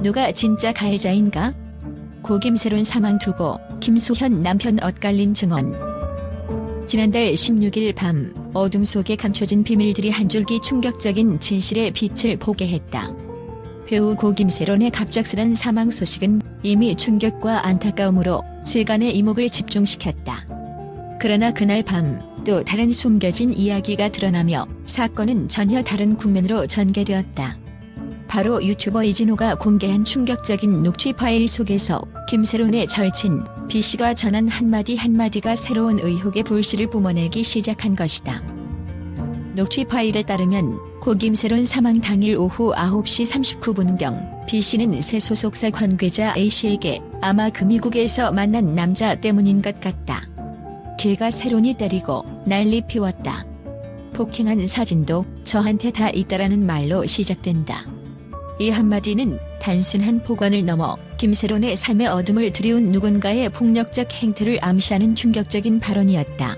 누가 진짜 가해자인가? 고 김세론 사망 두고 김수현 남편 엇갈린 증언. 지난달 16일 밤 어둠 속에 감춰진 비밀들이 한 줄기 충격적인 진실의 빛을 보게 했다. 배우 고 김세론의 갑작스런 사망 소식은 이미 충격과 안타까움으로 세간의 이목을 집중시켰다. 그러나 그날 밤 또 다른 숨겨진 이야기가 드러나며 사건은 전혀 다른 국면으로 전개되었다. 바로 유튜버 이진호가 공개한 충격적인 녹취 파일 속에서 김세론의 절친 B씨가 전한 한마디가 새로운 의혹의 불씨를 뿜어내기 시작한 것이다. 녹취 파일에 따르면 고 김세론 사망 당일 오후 9시 39분경 B씨는 새 소속사 관계자 A씨에게 아마 그 미국에서 만난 남자 때문인 것 같다. 걔가 세론이 때리고 난리 피웠다. 폭행한 사진도 저한테 다 있다라는 말로 시작된다. 이 한마디는 단순한 보관을 넘어 김세론의 삶의 어둠을 들이운 누군가의 폭력적 행태를 암시하는 충격적인 발언이었다.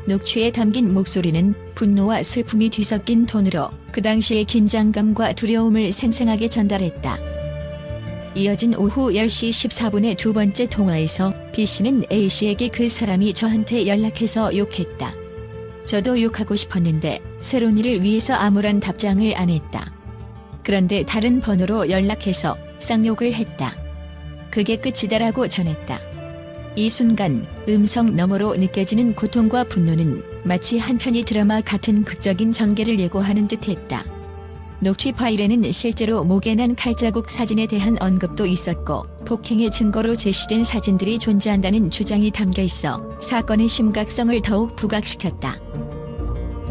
녹취에 담긴 목소리는 분노와 슬픔이 뒤섞인 톤으로 그 당시의 긴장감과 두려움을 생생하게 전달했다. 이어진 오후 10시 14분의 두 번째 통화에서 B씨는 A씨에게 그 사람이 저한테 연락해서 욕했다. 저도 욕하고 싶었는데 세론이를 위해서 아무런 답장을 안 했다. 그런데 다른 번호로 연락해서 쌍욕을 했다. 그게 끝이다라고 전했다. 이 순간 음성 너머로 느껴지는 고통과 분노는 마치 한 편의 드라마 같은 극적인 전개를 예고하는 듯했다. 녹취 파일에는 실제로 목에 난 칼자국 사진에 대한 언급도 있었고 폭행의 증거로 제시된 사진들이 존재한다는 주장이 담겨 있어 사건의 심각성을 더욱 부각시켰다.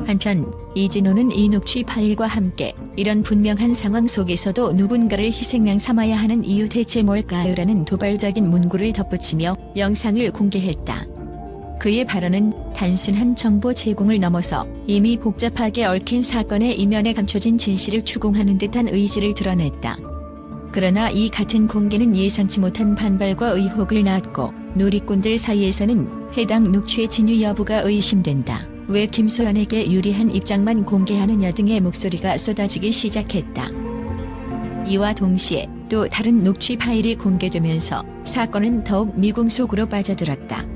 한편 이진호는 이 녹취 파일과 함께 이런 분명한 상황 속에서도 누군가를 희생양 삼아야 하는 이유 대체 뭘까요? 라는 도발적인 문구를 덧붙이며 영상을 공개했다. 그의 발언은 단순한 정보 제공을 넘어서 이미 복잡하게 얽힌 사건의 이면에 감춰진 진실을 추궁하는 듯한 의지를 드러냈다. 그러나 이 같은 공개는 예상치 못한 반발과 의혹을 낳았고 누리꾼들 사이에서는 해당 녹취의 진위 여부가 의심된다. 왜 김소연에게 유리한 입장만 공개하느냐 등의 목소리가 쏟아지기 시작했다. 이와 동시에 또 다른 녹취 파일이 공개되면서 사건은 더욱 미궁 속으로 빠져들었다.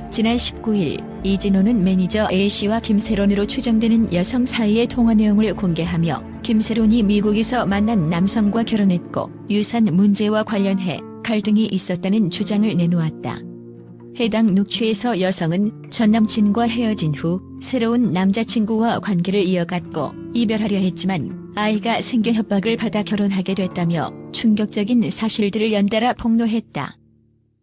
지난 19일 이진호는 매니저 A씨와 김세론으로 추정되는 여성 사이의 통화 내용을 공개하며 김세론이 미국에서 만난 남성과 결혼했고 유산 문제와 관련해 갈등이 있었다는 주장을 내놓았다. 해당 녹취에서 여성은 전 남친과 헤어진 후 새로운 남자친구와 관계를 이어갔고 이별하려 했지만 아이가 생겨 협박을 받아 결혼하게 됐다며 충격적인 사실들을 연달아 폭로했다.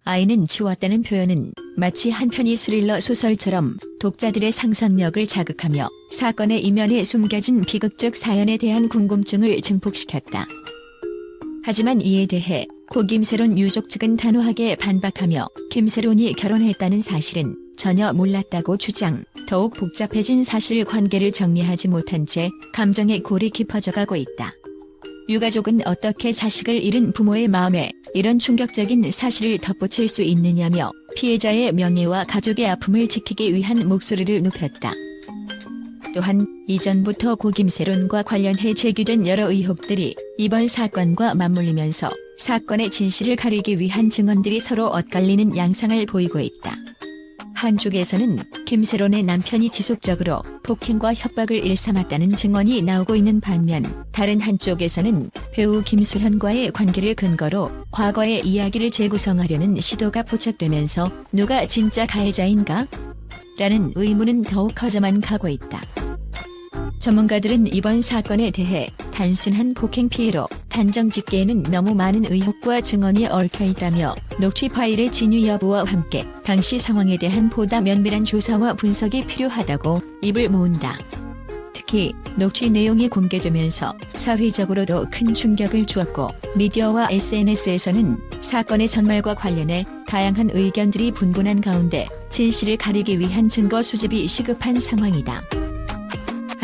아이는 지웠다는 표현은 마치 한 편의 스릴러 소설처럼 독자들의 상상력을 자극하며 사건의 이면에 숨겨진 비극적 사연에 대한 궁금증을 증폭시켰다. 하지만 이에 대해 고 김세론 유족 측은 단호하게 반박하며 김세론이 결혼했다는 사실은 전혀 몰랐다고 주장, 더욱 복잡해진 사실관계를 정리하지 못한 채 감정의 골이 깊어져가고 있다. 유가족은 어떻게 자식을 잃은 부모의 마음에 이런 충격적인 사실을 덧붙일 수 있느냐며 피해자의 명예와 가족의 아픔을 지키기 위한 목소리를 높였다. 또한 이전부터 고 김세론과 관련해 제기된 여러 의혹들이 이번 사건과 맞물리면서 사건의 진실을 가리기 위한 증언들이 서로 엇갈리는 양상을 보이고 있다. 한쪽에서는 김세론의 남편이 지속적으로 폭행과 협박을 일삼았다는 증언이 나오고 있는 반면 다른 한쪽에서는 배우 김수현과의 관계를 근거로 과거의 이야기를 재구성하려는 시도가 포착되면서 누가 진짜 가해자인가? 라는 의문은 더욱 커져만 가고 있다. 전문가들은 이번 사건에 대해 단순한 폭행 피해로 단정 짓기에는 너무 많은 의혹과 증언이 얽혀 있다며 녹취 파일의 진위 여부와 함께 당시 상황에 대한 보다 면밀한 조사와 분석이 필요하다고 입을 모은다. 특히 녹취 내용이 공개되면서 사회적으로도 큰 충격을 주었고 미디어와 SNS에서는 사건의 전말과 관련해 다양한 의견들이 분분한 가운데 진실을 가리기 위한 증거 수집이 시급한 상황이다.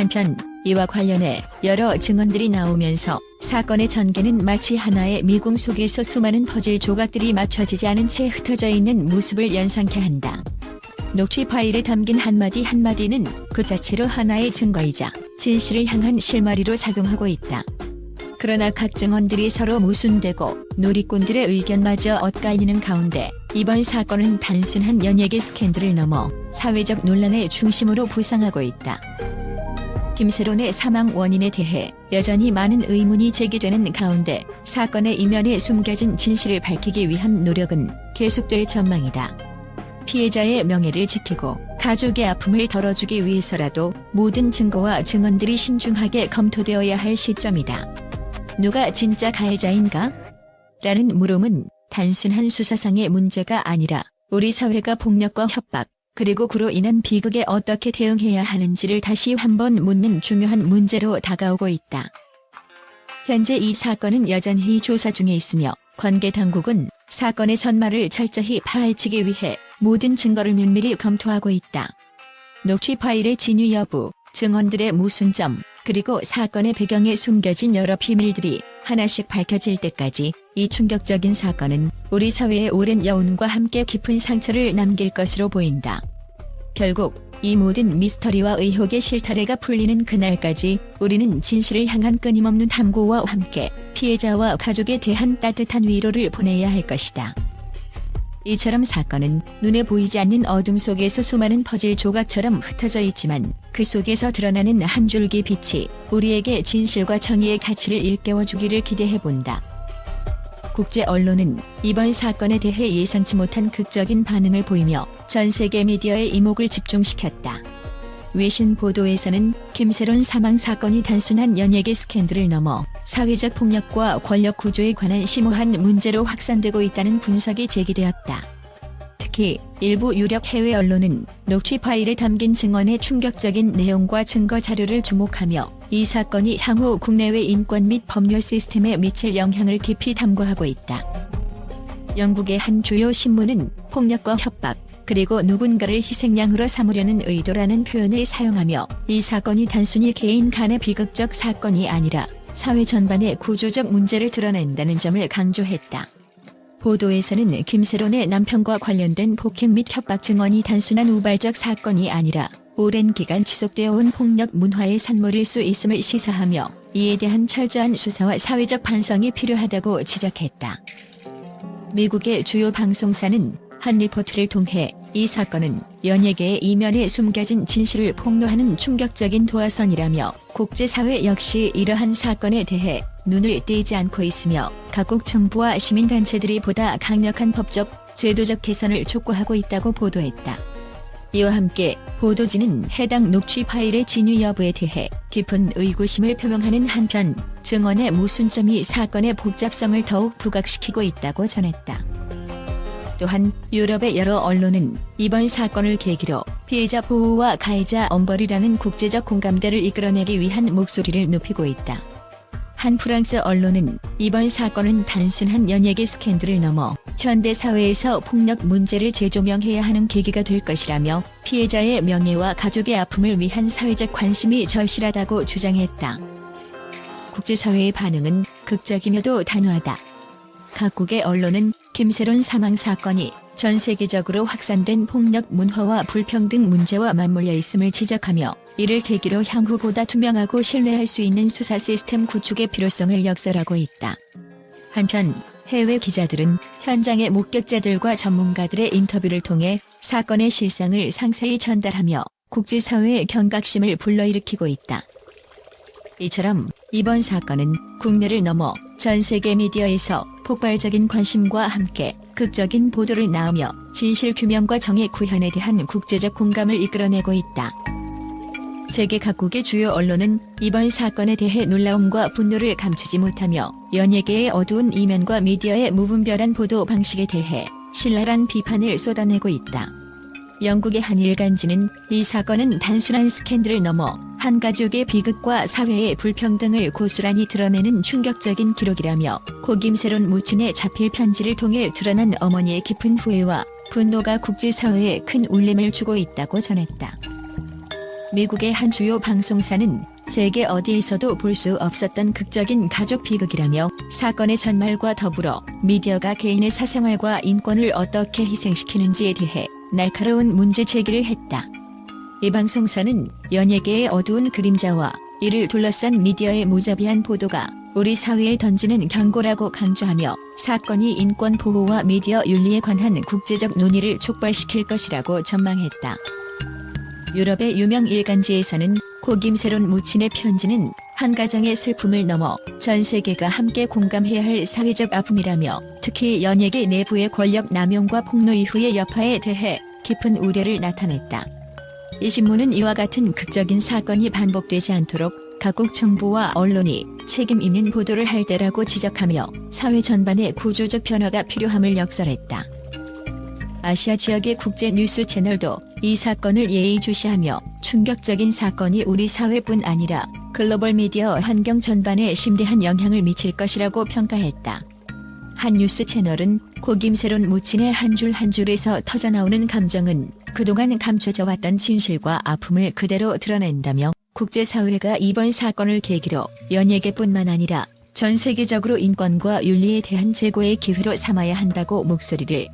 한편 이와 관련해 여러 증언들이 나오면서 사건의 전개는 마치 하나의 미궁 속에서 수많은 퍼즐 조각들이 맞춰지지 않은 채 흩어져 있는 모습을 연상케 한다. 녹취 파일에 담긴 한마디는 그 자체로 하나의 증거이자 진실을 향한 실마리로 작용하고 있다. 그러나 각 증언들이 서로 모순되고 누리꾼들의 의견마저 엇갈리는 가운데 이번 사건은 단순한 연예계 스캔들을 넘어 사회적 논란의 중심으로 부상하고 있다. 김세론의 사망 원인에 대해 여전히 많은 의문이 제기되는 가운데 사건의 이면에 숨겨진 진실을 밝히기 위한 노력은 계속될 전망이다. 피해자의 명예를 지키고 가족의 아픔을 덜어주기 위해서라도 모든 증거와 증언들이 신중하게 검토되어야 할 시점이다. 누가 진짜 가해자인가? 라는 물음은 단순한 수사상의 문제가 아니라 우리 사회가 폭력과 협박, 그리고 그로 인한 비극에 어떻게 대응해야 하는지를 다시 한번 묻는 중요한 문제로 다가오고 있다. 현재 이 사건은 여전히 조사 중에 있으며 관계 당국은 사건의 전말을 철저히 파헤치기 위해 모든 증거를 면밀히 검토하고 있다. 녹취 파일의 진위 여부, 증언들의 모순점, 그리고 사건의 배경에 숨겨진 여러 비밀들이 하나씩 밝혀질 때까지 이 충격적인 사건은 우리 사회의 오랜 여운과 함께 깊은 상처를 남길 것으로 보인다. 결국 이 모든 미스터리와 의혹의 실타래가 풀리는 그날까지 우리는 진실을 향한 끊임없는 탐구와 함께 피해자와 가족에 대한 따뜻한 위로를 보내야 할 것이다. 이처럼 사건은 눈에 보이지 않는 어둠 속에서 수많은 퍼즐 조각처럼 흩어져 있지만 그 속에서 드러나는 한 줄기 빛이 우리에게 진실과 정의의 가치를 일깨워주기를 기대해본다. 국제 언론은 이번 사건에 대해 예상치 못한 극적인 반응을 보이며 전 세계 미디어의 이목을 집중시켰다. 외신 보도에서는 김세론 사망 사건이 단순한 연예계 스캔들을 넘어 사회적 폭력과 권력 구조에 관한 심오한 문제로 확산되고 있다는 분석이 제기되었다. 특히 일부 유력 해외 언론은 녹취 파일에 담긴 증언의 충격적인 내용과 증거 자료를 주목하며 이 사건이 향후 국내외 인권 및 법률 시스템에 미칠 영향을 깊이 탐구하고 있다. 영국의 한 주요 신문은 폭력과 협박, 그리고 누군가를 희생양으로 삼으려는 의도라는 표현을 사용하며 이 사건이 단순히 개인 간의 비극적 사건이 아니라 사회 전반의 구조적 문제를 드러낸다는 점을 강조했다. 보도에서는 김세론의 남편과 관련된 폭행 및 협박 증언이 단순한 우발적 사건이 아니라 오랜 기간 지속되어 온 폭력 문화의 산물일 수 있음을 시사하며 이에 대한 철저한 수사와 사회적 반성이 필요하다고 지적했다. 미국의 주요 방송사는 한 리포트를 통해 이 사건은 연예계의 이면에 숨겨진 진실을 폭로하는 충격적인 도화선이라며 국제사회 역시 이러한 사건에 대해 눈을 떼지 않고 있으며 각국 정부와 시민단체들이 보다 강력한 법적, 제도적 개선을 촉구하고 있다고 보도했다. 이와 함께 보도진은 해당 녹취 파일의 진위 여부에 대해 깊은 의구심을 표명하는 한편 증언의 모순점이 사건의 복잡성을 더욱 부각시키고 있다고 전했다. 또한 유럽의 여러 언론은 이번 사건을 계기로 피해자 보호와 가해자 엄벌이라는 국제적 공감대를 이끌어내기 위한 목소리를 높이고 있다. 한 프랑스 언론은 이번 사건은 단순한 연예계 스캔들을 넘어 현대 사회에서 폭력 문제를 재조명해야 하는 계기가 될 것이라며 피해자의 명예와 가족의 아픔을 위한 사회적 관심이 절실하다고 주장했다. 국제사회의 반응은 극적이며도 단호하다. 각국의 언론은 김세론 사망 사건이 전 세계적으로 확산된 폭력 문화와 불평등 문제와 맞물려 있음을 지적하며 이를 계기로 향후 보다 투명하고 신뢰할 수 있는 수사 시스템 구축의 필요성을 역설하고 있다. 한편 해외 기자들은 현장의 목격자들과 전문가들의 인터뷰를 통해 사건의 실상을 상세히 전달하며 국제사회의 경각심을 불러일으키고 있다. 이처럼 이번 사건은 국내를 넘어 전 세계 미디어에서 폭발적인 관심과 함께 극적인 보도를 낳으며 진실 규명과 정의 구현에 대한 국제적 공감을 이끌어내고 있다. 세계 각국의 주요 언론은 이번 사건에 대해 놀라움과 분노를 감추지 못하며 연예계의 어두운 이면과 미디어의 무분별한 보도 방식에 대해 신랄한 비판을 쏟아내고 있다. 영국의 한 일간지는 이 사건은 단순한 스캔들을 넘어 한 가족의 비극과 사회의 불평등을 고스란히 드러내는 충격적인 기록이라며 고 김세론 모친의 자필 편지를 통해 드러난 어머니의 깊은 후회와 분노가 국제사회에 큰 울림을 주고 있다고 전했다. 미국의 한 주요 방송사는 세계 어디에서도 볼 수 없었던 극적인 가족 비극이라며 사건의 전말과 더불어 미디어가 개인의 사생활과 인권을 어떻게 희생시키는지에 대해 날카로운 문제 제기를 했다. 이 방송사는 연예계의 어두운 그림자와 이를 둘러싼 미디어의 무자비한 보도가 우리 사회에 던지는 경고라고 강조하며 사건이 인권 보호와 미디어 윤리에 관한 국제적 논의를 촉발시킬 것이라고 전망했다. 유럽의 유명 일간지에서는 고 김세론 무친의 편지는 한 가정의 슬픔을 넘어 전 세계가 함께 공감해야 할 사회적 아픔이라며 특히 연예계 내부의 권력 남용과 폭로 이후의 여파에 대해 깊은 우려를 나타냈다. 이 신문은 이와 같은 극적인 사건이 반복되지 않도록 각국 정부와 언론이 책임 있는 보도를 할 때라고 지적하며 사회 전반의 구조적 변화가 필요함을 역설했다. 아시아 지역의 국제 뉴스 채널도 이 사건을 예의주시하며 충격적인 사건이 우리 사회뿐 아니라 글로벌 미디어 환경 전반에 심대한 영향을 미칠 것이라고 평가했다. 한 뉴스 채널은 고 김세론 무친의 한 줄 한 줄에서 터져나오는 감정은 그동안 감춰져 왔던 진실과 아픔을 그대로 드러낸다며 국제사회가 이번 사건을 계기로 연예계뿐만 아니라 전 세계적으로 인권과 윤리에 대한 재고의 기회로 삼아야 한다고 목소리를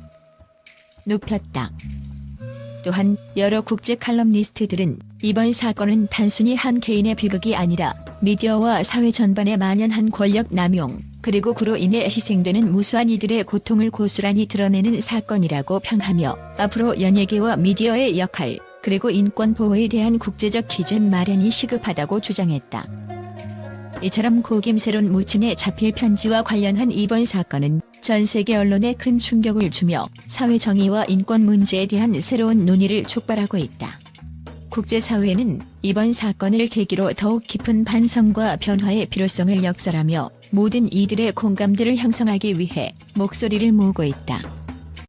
높였다. 또한 여러 국제 칼럼니스트들은 이번 사건은 단순히 한 개인의 비극이 아니라 미디어와 사회 전반에 만연한 권력 남용, 그리고 그로 인해 희생되는 무수한 이들의 고통을 고스란히 드러내는 사건이라고 평하며 앞으로 연예계와 미디어의 역할, 그리고 인권 보호에 대한 국제적 기준 마련이 시급하다고 주장했다. 이처럼 고 김세론 무친의 자필 편지와 관련한 이번 사건은 전 세계 언론에 큰 충격을 주며 사회 정의와 인권 문제에 대한 새로운 논의를 촉발하고 있다. 국제사회는 이번 사건을 계기로 더욱 깊은 반성과 변화의 필요성을 역설하며 모든 이들의 공감대를 형성하기 위해 목소리를 모으고 있다.